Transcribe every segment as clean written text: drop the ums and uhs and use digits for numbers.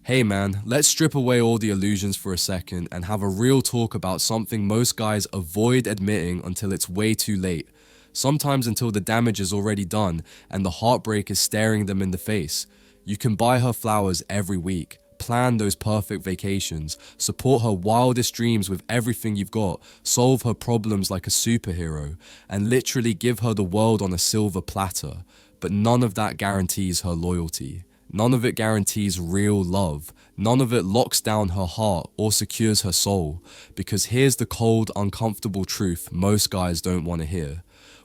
Hey man, let's strip away all the illusions for a second and have a real talk about something most guys avoid admitting until it's way too late. Sometimes until the damage is already done and the heartbreak is staring them in the face. You can buy her flowers every week, plan those perfect vacations, support her wildest dreams with everything you've got, solve her problems like a superhero, and literally give her the world on a silver platter. But none of that guarantees her loyalty. None of it guarantees real love. None of it locks down her heart or secures her soul. Because here's the cold, uncomfortable truth most guys don't want to hear.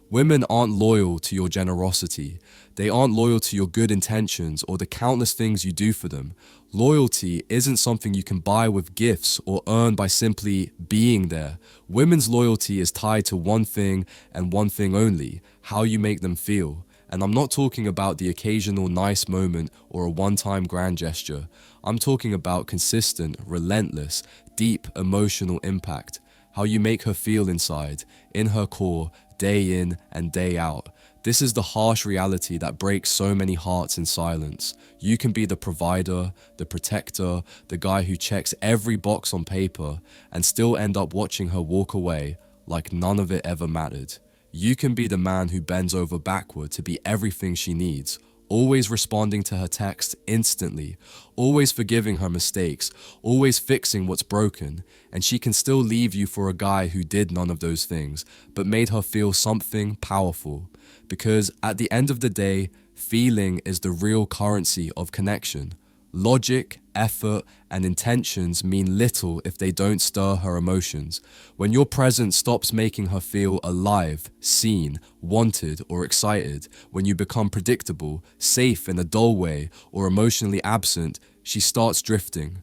Women aren't loyal to your generosity. They aren't loyal to your good intentions or the countless things you do for them. Loyalty isn't something you can buy with gifts or earn by simply being there. Women's loyalty is tied to one thing and one thing only: how you make them feel. And I'm not talking about the occasional nice moment or a one-time grand gesture. I'm talking about consistent, relentless, deep emotional impact. How you make her feel inside, in her core, day in and day out. This is the harsh reality that breaks so many hearts in silence. You can be the provider, the protector, the guy who checks every box on paper and still end up watching her walk away like none of it ever mattered. You can be the man who bends over backward to be everything she needs, always responding to her text instantly, always forgiving her mistakes, always fixing what's broken, and she can still leave you for a guy who did none of those things, but made her feel something powerful. Because at the end of the day, feeling is the real currency of connection. Logic, effort, and intentions mean little if they don't stir her emotions. When your presence stops making her feel alive, seen, wanted, or excited, when you become predictable, safe in a dull way, or emotionally absent, she starts drifting.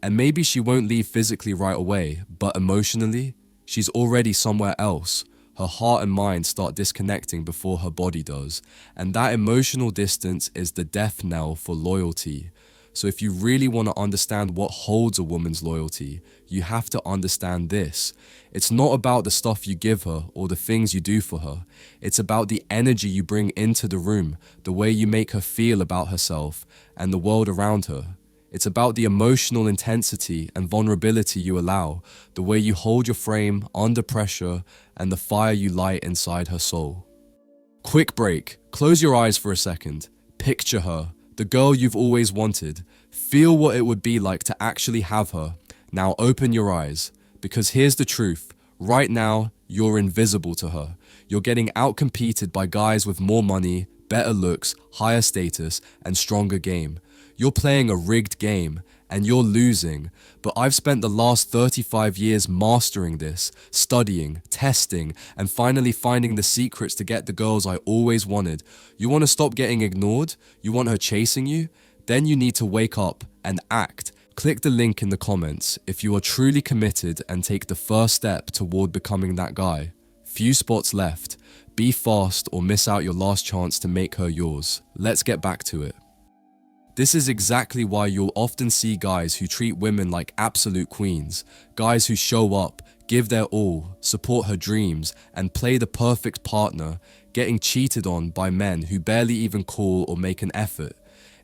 And maybe she won't leave physically right away, but emotionally, she's already somewhere else. Her heart and mind start disconnecting before her body does. And that emotional distance is the death knell for loyalty. So if you really want to understand what holds a woman's loyalty, you have to understand this. It's not about the stuff you give her or the things you do for her. It's about the energy you bring into the room, the way you make her feel about herself and the world around her. It's about the emotional intensity and vulnerability you allow, the way you hold your frame under pressure, and the fire you light inside her soul. Quick break. Close your eyes for a second. Picture her. The girl you've always wanted. Feel what it would be like to actually have her. Now open your eyes, because here's the truth. Right now, you're invisible to her. You're getting outcompeted by guys with more money, better looks, higher status, and stronger game. You're playing a rigged game, and you're losing. But I've spent the last 35 years mastering this, studying, testing, and finally finding the secrets to get the girls I always wanted. You want to stop getting ignored? You want her chasing you? Then you need to wake up and act. Click the link in the comments if you are truly committed and take the first step toward becoming that guy. Few spots left. Be fast or miss out your last chance to make her yours. Let's get back to it. This is exactly why you'll often see guys who treat women like absolute queens, guys who show up, give their all, support her dreams, and play the perfect partner, getting cheated on by men who barely even call or make an effort.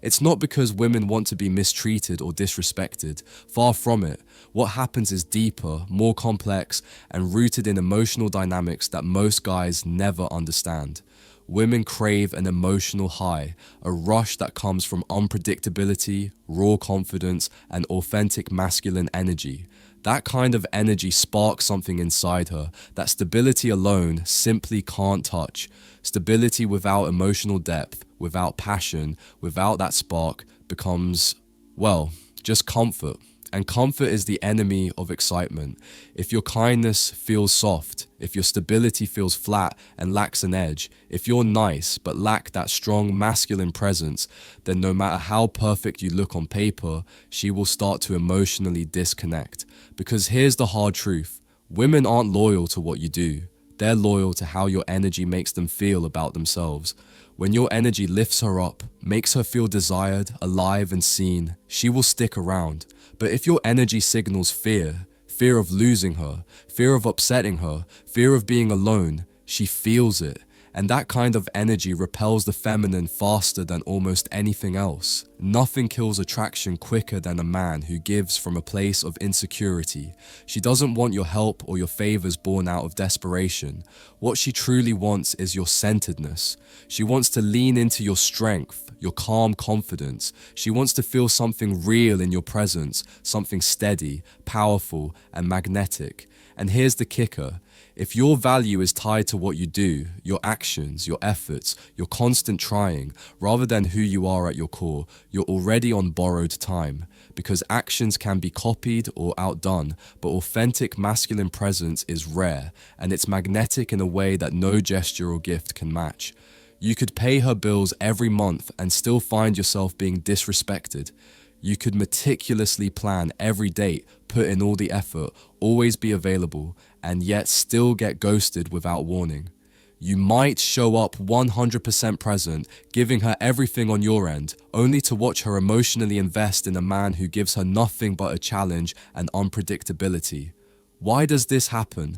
It's not because women want to be mistreated or disrespected. Far from it. What happens is deeper, more complex, and rooted in emotional dynamics that most guys never understand. Women crave an emotional high, a rush that comes from unpredictability, raw confidence, and authentic masculine energy. That kind of energy sparks something inside her that stability alone simply can't touch. Stability without emotional depth, without passion, without that spark becomes, well, just comfort. And comfort is the enemy of excitement. If your kindness feels soft, if your stability feels flat and lacks an edge, if you're nice but lack that strong masculine presence, then no matter how perfect you look on paper, she will start to emotionally disconnect. Because here's the hard truth. Women aren't loyal to what you do. They're loyal to how your energy makes them feel about themselves. When your energy lifts her up, makes her feel desired, alive and seen, she will stick around. But if your energy signals fear, fear of losing her, fear of upsetting her, fear of being alone, she feels it. And that kind of energy repels the feminine faster than almost anything else. Nothing kills attraction quicker than a man who gives from a place of insecurity. She doesn't want your help or your favors born out of desperation. What she truly wants is your centeredness. She wants to lean into your strength, your calm confidence. She wants to feel something real in your presence, something steady, powerful, and magnetic. And here's the kicker. If your value is tied to what you do, your actions, your efforts, your constant trying, rather than who you are at your core, you're already on borrowed time. Because actions can be copied or outdone, but authentic masculine presence is rare, and it's magnetic in a way that no gesture or gift can match. You could pay her bills every month and still find yourself being disrespected. You could meticulously plan every date, put in all the effort, always be available, and yet still get ghosted without warning. You might show up 100% present, giving her everything on your end, only to watch her emotionally invest in a man who gives her nothing but a challenge and unpredictability. Why does this happen?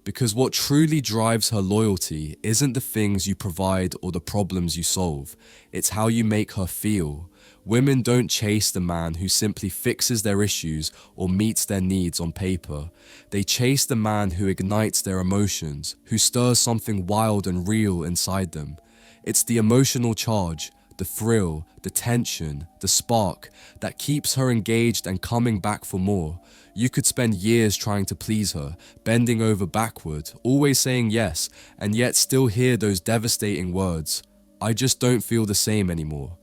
Because what truly drives her loyalty isn't the things you provide or the problems you solve. It's how you make her feel. Women don't chase the man who simply fixes their issues or meets their needs on paper. They chase the man who ignites their emotions, who stirs something wild and real inside them. It's the emotional charge, the thrill, the tension, the spark that keeps her engaged and coming back for more. You could spend years trying to please her, bending over backward, always saying yes, and yet still hear those devastating words, "I just don't feel the same anymore."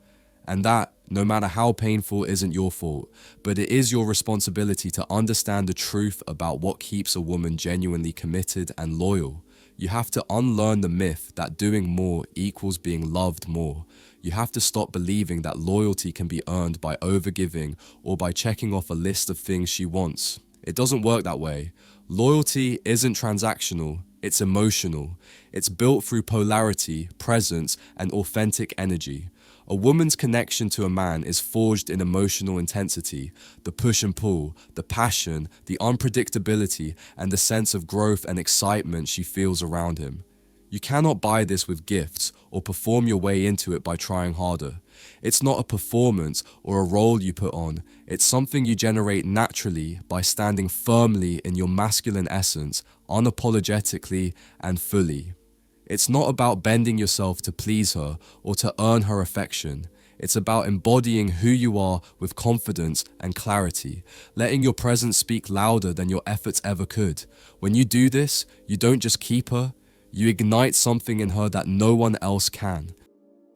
And that, no matter how painful, isn't your fault, but it is your responsibility to understand the truth about what keeps a woman genuinely committed and loyal. You have to unlearn the myth that doing more equals being loved more. You have to stop believing that loyalty can be earned by overgiving or by checking off a list of things she wants. It doesn't work that way. Loyalty isn't transactional, it's emotional. It's built through polarity, presence, and authentic energy. A woman's connection to a man is forged in emotional intensity, the push and pull, the passion, the unpredictability, and the sense of growth and excitement she feels around him. You cannot buy this with gifts or perform your way into it by trying harder. It's not a performance or a role you put on. It's something you generate naturally by standing firmly in your masculine essence, unapologetically and fully. It's not about bending yourself to please her or to earn her affection. It's about embodying who you are with confidence and clarity, letting your presence speak louder than your efforts ever could. When you do this, you don't just keep her, you ignite something in her that no one else can.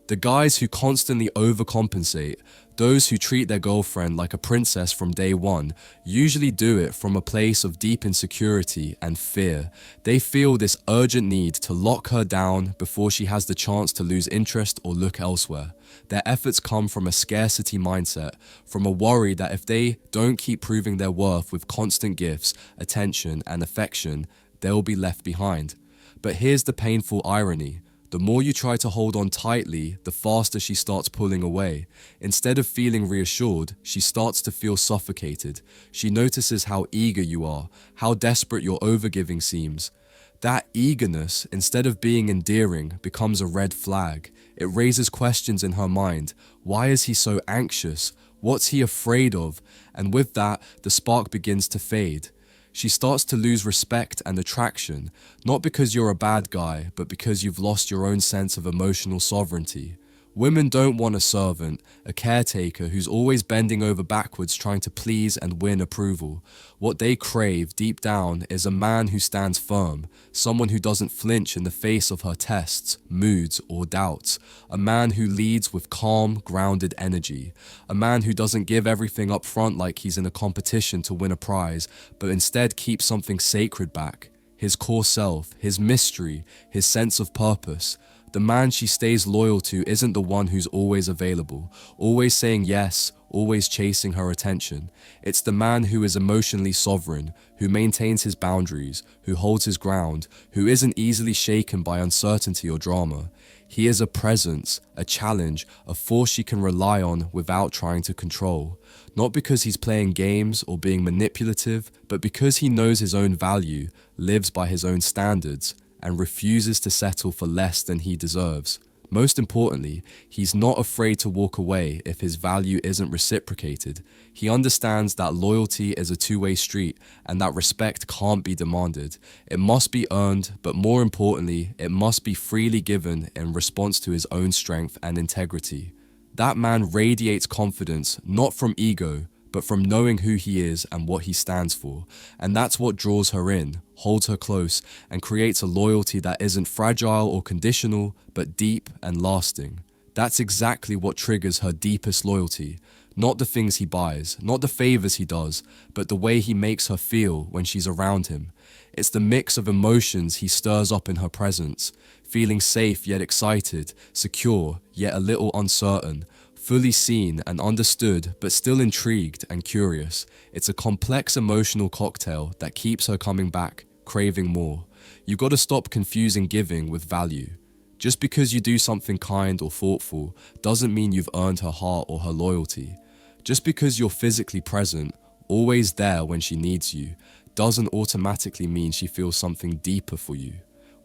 The guys who constantly overcompensate, those who treat their girlfriend like a princess from day one, usually do it from a place of deep insecurity and fear. They feel this urgent need to lock her down before she has the chance to lose interest or look elsewhere. Their efforts come from a scarcity mindset, from a worry that if they don't keep proving their worth with constant gifts, attention, and affection, they'll be left behind. But here's the painful irony. The more you try to hold on tightly, the faster she starts pulling away. Instead of feeling reassured, she starts to feel suffocated. She notices how eager you are, how desperate your overgiving seems. That eagerness, instead of being endearing, becomes a red flag. It raises questions in her mind. Why is he so anxious? What's he afraid of? And with that, the spark begins to fade. She starts to lose respect and attraction, not because you're a bad guy, but because you've lost your own sense of emotional sovereignty. Women don't want a servant, a caretaker who's always bending over backwards trying to please and win approval. What they crave deep down is a man who stands firm, someone who doesn't flinch in the face of her tests, moods, or doubts, a man who leads with calm, grounded energy, a man who doesn't give everything up front like he's in a competition to win a prize, but instead keeps something sacred back, his core self, his mystery, his sense of purpose. The man she stays loyal to isn't the one who's always available, always saying yes, always chasing her attention. It's the man who is emotionally sovereign, who maintains his boundaries, who holds his ground, who isn't easily shaken by uncertainty or drama. He is a presence, a challenge, a force she can rely on without trying to control. Not because he's playing games or being manipulative, but because he knows his own value, lives by his own standards, and refuses to settle for less than he deserves. Most importantly, he's not afraid to walk away if his value isn't reciprocated. He understands that loyalty is a two-way street and that respect can't be demanded. It must be earned, but more importantly, it must be freely given in response to his own strength and integrity. That man radiates confidence, not from ego, but from knowing who he is and what he stands for. And that's what draws her in, holds her close, and creates a loyalty that isn't fragile or conditional, but deep and lasting. That's exactly what triggers her deepest loyalty. Not the things he buys, not the favors he does, but the way he makes her feel when she's around him. It's the mix of emotions he stirs up in her presence, feeling safe yet excited, secure yet a little uncertain, fully seen and understood but still intrigued and curious. It's a complex emotional cocktail that keeps her coming back, craving more. You've got to stop confusing giving with value. Just because you do something kind or thoughtful doesn't mean you've earned her heart or her loyalty. Just because you're physically present, always there when she needs you, doesn't automatically mean she feels something deeper for you.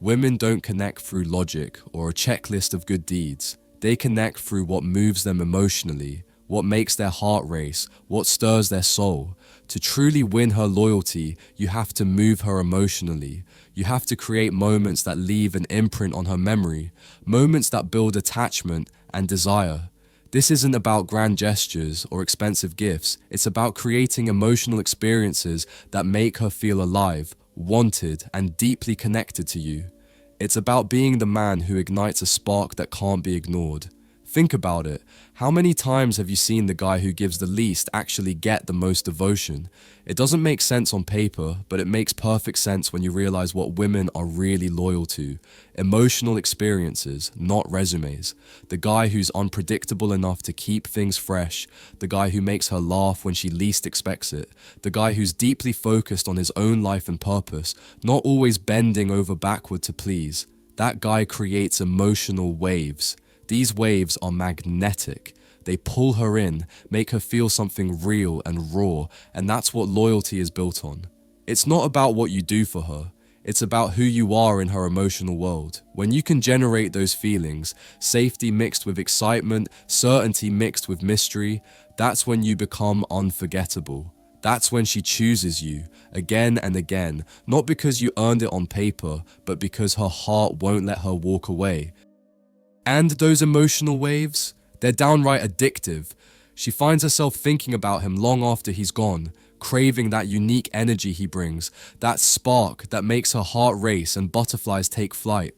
Women don't connect through logic or a checklist of good deeds. They connect through what moves them emotionally, what makes their heart race, what stirs their soul. To truly win her loyalty, you have to move her emotionally. You have to create moments that leave an imprint on her memory, moments that build attachment and desire. This isn't about grand gestures or expensive gifts. It's about creating emotional experiences that make her feel alive, wanted, and deeply connected to you. It's about being the man who ignites a spark that can't be ignored. Think about it. How many times have you seen the guy who gives the least actually get the most devotion? It doesn't make sense on paper, but it makes perfect sense when you realize what women are really loyal to. Emotional experiences, not resumes. The guy who's unpredictable enough to keep things fresh. The guy who makes her laugh when she least expects it. The guy who's deeply focused on his own life and purpose, not always bending over backward to please. That guy creates emotional waves. These waves are magnetic. They pull her in, make her feel something real and raw, and that's what loyalty is built on. It's not about what you do for her. It's about who you are in her emotional world. When you can generate those feelings, safety mixed with excitement, certainty mixed with mystery, that's when you become unforgettable. That's when she chooses you, again and again, not because you earned it on paper, but because her heart won't let her walk away. And those emotional waves, they're downright addictive. She finds herself thinking about him long after he's gone, craving that unique energy he brings, that spark that makes her heart race and butterflies take flight.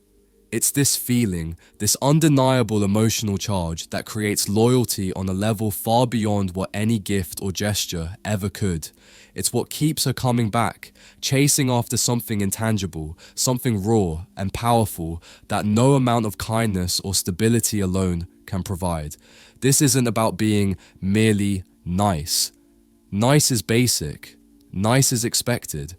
It's this feeling, this undeniable emotional charge that creates loyalty on a level far beyond what any gift or gesture ever could. It's what keeps her coming back, chasing after something intangible, something raw and powerful that no amount of kindness or stability alone can provide. This isn't about being merely nice. Nice is basic. Nice is expected.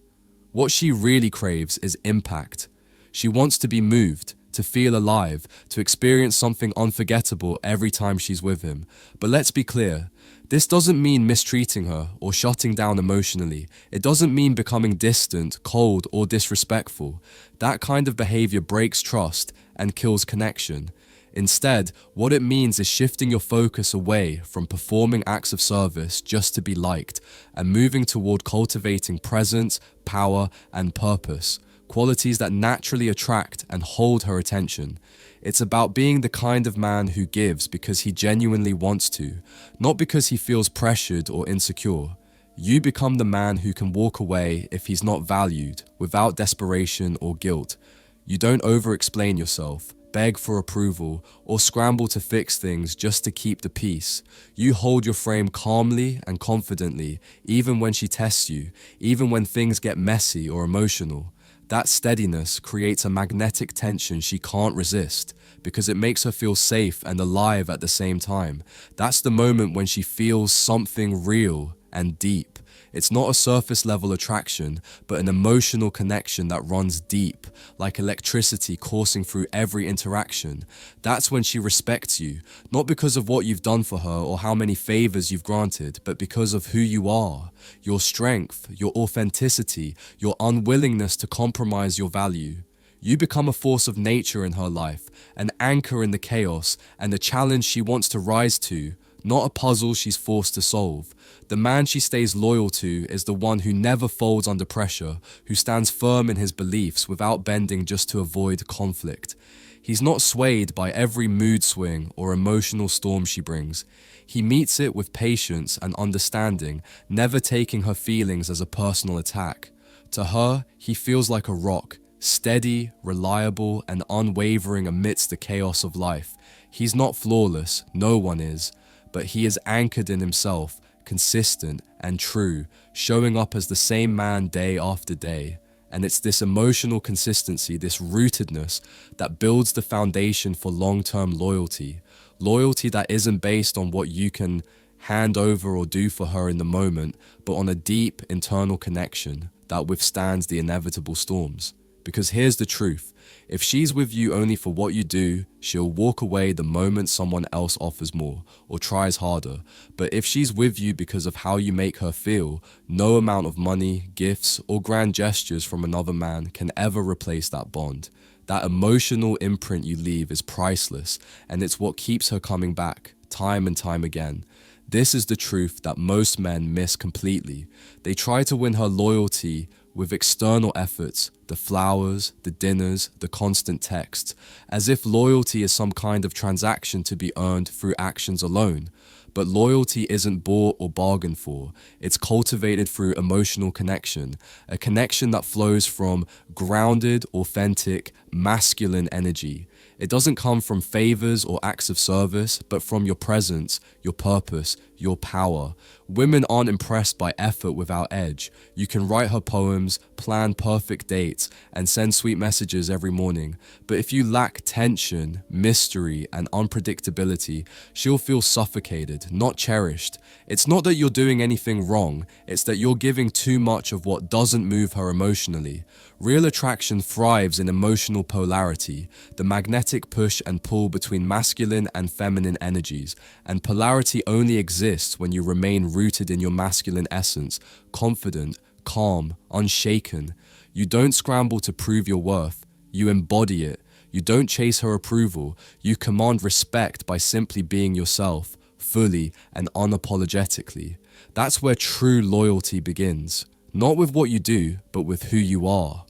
What she really craves is impact. She wants to be moved, to feel alive, to experience something unforgettable every time she's with him. But let's be clear, this doesn't mean mistreating her or shutting down emotionally. It doesn't mean becoming distant, cold, or disrespectful. That kind of behavior breaks trust and kills connection. Instead, what it means is shifting your focus away from performing acts of service just to be liked and moving toward cultivating presence, power, and purpose. Qualities that naturally attract and hold her attention. It's about being the kind of man who gives because he genuinely wants to, not because he feels pressured or insecure. You become the man who can walk away if he's not valued, without desperation or guilt. You don't over-explain yourself, beg for approval, or scramble to fix things just to keep the peace. You hold your frame calmly and confidently, even when she tests you, even when things get messy or emotional. That steadiness creates a magnetic tension she can't resist because it makes her feel safe and alive at the same time. That's the moment when she feels something real and deep. It's not a surface level attraction, but an emotional connection that runs deep, like electricity coursing through every interaction. That's when she respects you, not because of what you've done for her or how many favors you've granted, but because of who you are, your strength, your authenticity, your unwillingness to compromise your value. You become a force of nature in her life, an anchor in the chaos, and a challenge she wants to rise to, not a puzzle she's forced to solve. The man she stays loyal to is the one who never folds under pressure, who stands firm in his beliefs without bending just to avoid conflict. He's not swayed by every mood swing or emotional storm she brings. He meets it with patience and understanding, never taking her feelings as a personal attack. To her, he feels like a rock, steady, reliable, and unwavering amidst the chaos of life. He's not flawless, no one is, but he is anchored in himself, consistent and true, showing up as the same man day after day. And it's this emotional consistency, this rootedness, that builds the foundation for long-term loyalty. Loyalty that isn't based on what you can hand over or do for her in the moment, but on a deep internal connection that withstands the inevitable storms. Because here's the truth, if she's with you only for what you do, she'll walk away the moment someone else offers more or tries harder. But if she's with you because of how you make her feel, no amount of money, gifts, or grand gestures from another man can ever replace that bond. That emotional imprint you leave is priceless, and it's what keeps her coming back, time and time again. This is the truth that most men miss completely. They try to win her loyalty with external efforts, the flowers, the dinners, the constant texts, as if loyalty is some kind of transaction to be earned through actions alone. But loyalty isn't bought or bargained for. It's cultivated through emotional connection, a connection that flows from grounded, authentic, masculine energy. It doesn't come from favors or acts of service, but from your presence, your purpose, your power. Women aren't impressed by effort without edge. You can write her poems, plan perfect dates, and send sweet messages every morning. But if you lack tension, mystery, and unpredictability, she'll feel suffocated, not cherished. It's not that you're doing anything wrong, it's that you're giving too much of what doesn't move her emotionally. Real attraction thrives in emotional polarity, the magnetic push and pull between masculine and feminine energies, and polarity only exists when you remain rooted in your masculine essence, confident, calm, unshaken. You don't scramble to prove your worth, you embody it. You don't chase her approval, you command respect by simply being yourself, fully and unapologetically. That's where true loyalty begins. Not with what you do, but with who you are.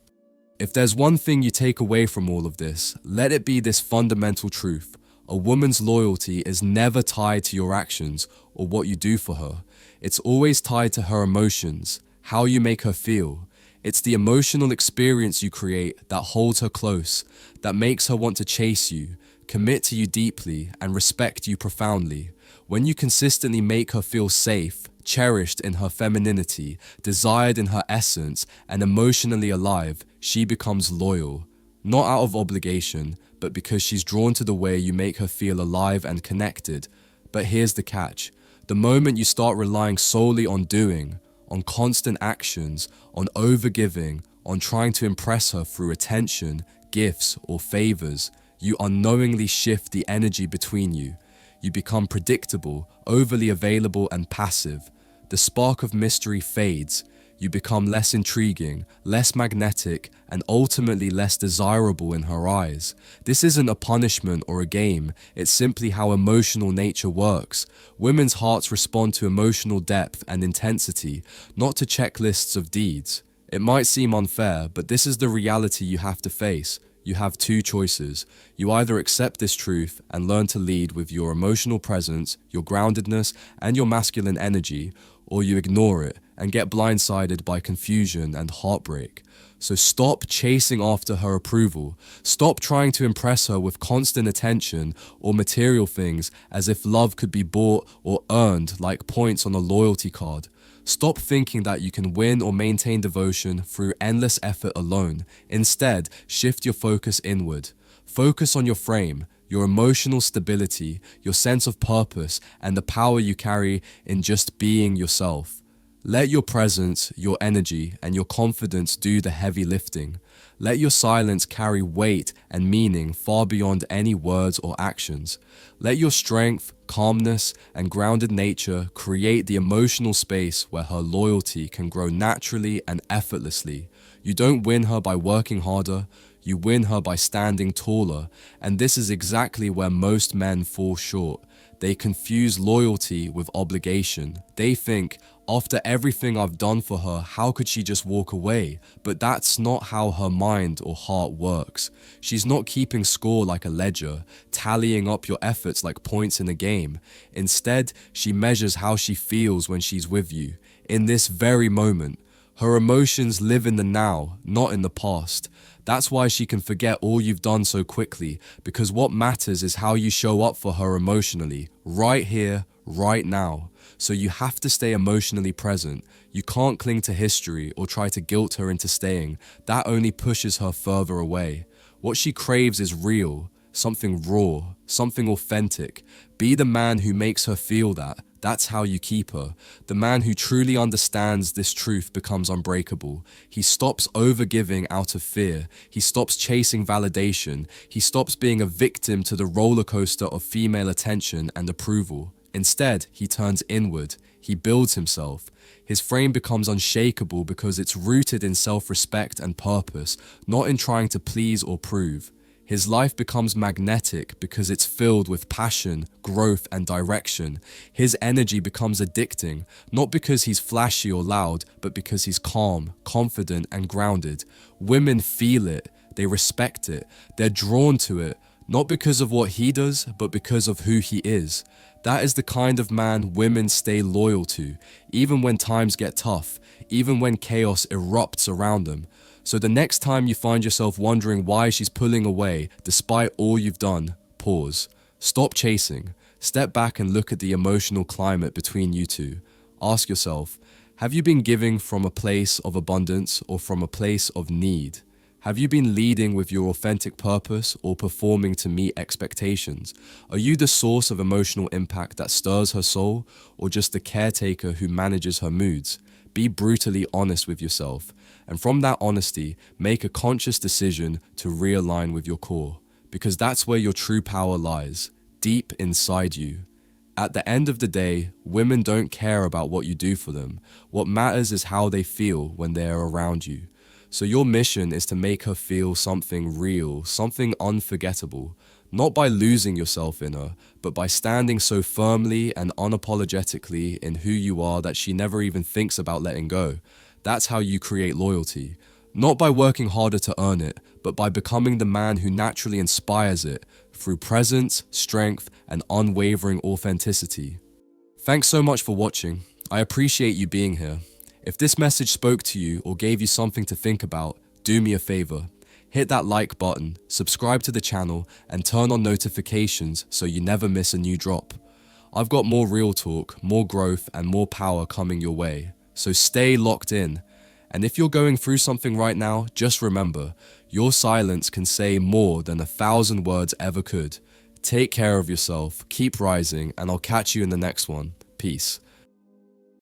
If there's one thing you take away from all of this, let it be this fundamental truth. A woman's loyalty is never tied to your actions or what you do for her. It's always tied to her emotions, how you make her feel. It's the emotional experience you create that holds her close, that makes her want to chase you, commit to you deeply, and respect you profoundly. When you consistently make her feel safe, cherished in her femininity, desired in her essence, and emotionally alive, she becomes loyal. Not out of obligation, but because she's drawn to the way you make her feel alive and connected. But here's the catch. The moment you start relying solely on doing, on constant actions, on overgiving, on trying to impress her through attention, gifts, or favors, you unknowingly shift the energy between you. You become predictable, overly available, and passive. The spark of mystery fades. You become less intriguing, less magnetic, and ultimately less desirable in her eyes. This isn't a punishment or a game, it's simply how emotional nature works. Women's hearts respond to emotional depth and intensity, not to checklists of deeds. It might seem unfair, but this is the reality you have to face. You have two choices. You either accept this truth and learn to lead with your emotional presence, your groundedness, and your masculine energy, or you ignore it and get blindsided by confusion and heartbreak. So stop chasing after her approval. Stop trying to impress her with constant attention or material things as if love could be bought or earned like points on a loyalty card. Stop thinking that you can win or maintain devotion through endless effort alone. Instead, shift your focus inward. Focus on your frame, your emotional stability, your sense of purpose, and the power you carry in just being yourself. Let your presence, your energy, and your confidence do the heavy lifting. Let your silence carry weight and meaning far beyond any words or actions. Let your strength, calmness, and grounded nature create the emotional space where her loyalty can grow naturally and effortlessly. You don't win her by working harder. You win her by standing taller, and this is exactly where most men fall short. They confuse loyalty with obligation. They think, after everything I've done for her, how could she just walk away? But that's not how her mind or heart works. She's not keeping score like a ledger, tallying up your efforts like points in a game. Instead, she measures how she feels when she's with you, in this very moment. Her emotions live in the now, not in the past. That's why she can forget all you've done so quickly, because what matters is how you show up for her emotionally, right here, right now. So you have to stay emotionally present. You can't cling to history or try to guilt her into staying. That only pushes her further away. What she craves is real, something raw, something authentic. Be the man who makes her feel that. That's how you keep her. The man who truly understands this truth becomes unbreakable. He stops overgiving out of fear. He stops chasing validation. He stops being a victim to the roller coaster of female attention and approval. Instead, he turns inward. He builds himself. His frame becomes unshakable because it's rooted in self-respect and purpose, not in trying to please or prove. His life becomes magnetic because it's filled with passion, growth, and direction. His energy becomes addicting, not because he's flashy or loud, but because he's calm, confident, and grounded. Women feel it, they respect it, they're drawn to it, not because of what he does, but because of who he is. That is the kind of man women stay loyal to, even when times get tough, even when chaos erupts around them. So the next time you find yourself wondering why she's pulling away despite all you've done, pause. Stop chasing. Step back and look at the emotional climate between you two. Ask yourself, have you been giving from a place of abundance or from a place of need? Have you been leading with your authentic purpose or performing to meet expectations? Are you the source of emotional impact that stirs her soul, or just the caretaker who manages her moods? Be brutally honest with yourself, and from that honesty, make a conscious decision to realign with your core, because that's where your true power lies, deep inside you. At the end of the day, women don't care about what you do for them. What matters is how they feel when they're around you. So your mission is to make her feel something real, something unforgettable, not by losing yourself in her, but by standing so firmly and unapologetically in who you are that she never even thinks about letting go. That's how you create loyalty. Not by working harder to earn it, but by becoming the man who naturally inspires it through presence, strength, and unwavering authenticity. Thanks so much for watching. I appreciate you being here. If this message spoke to you or gave you something to think about, do me a favor. Hit that like button, subscribe to the channel, and turn on notifications so you never miss a new drop. I've got more real talk, more growth, and more power coming your way. So stay locked in. And if you're going through something right now, just remember, your silence can say more than 1,000 words ever could. Take care of yourself, keep rising, and I'll catch you in the next one. Peace.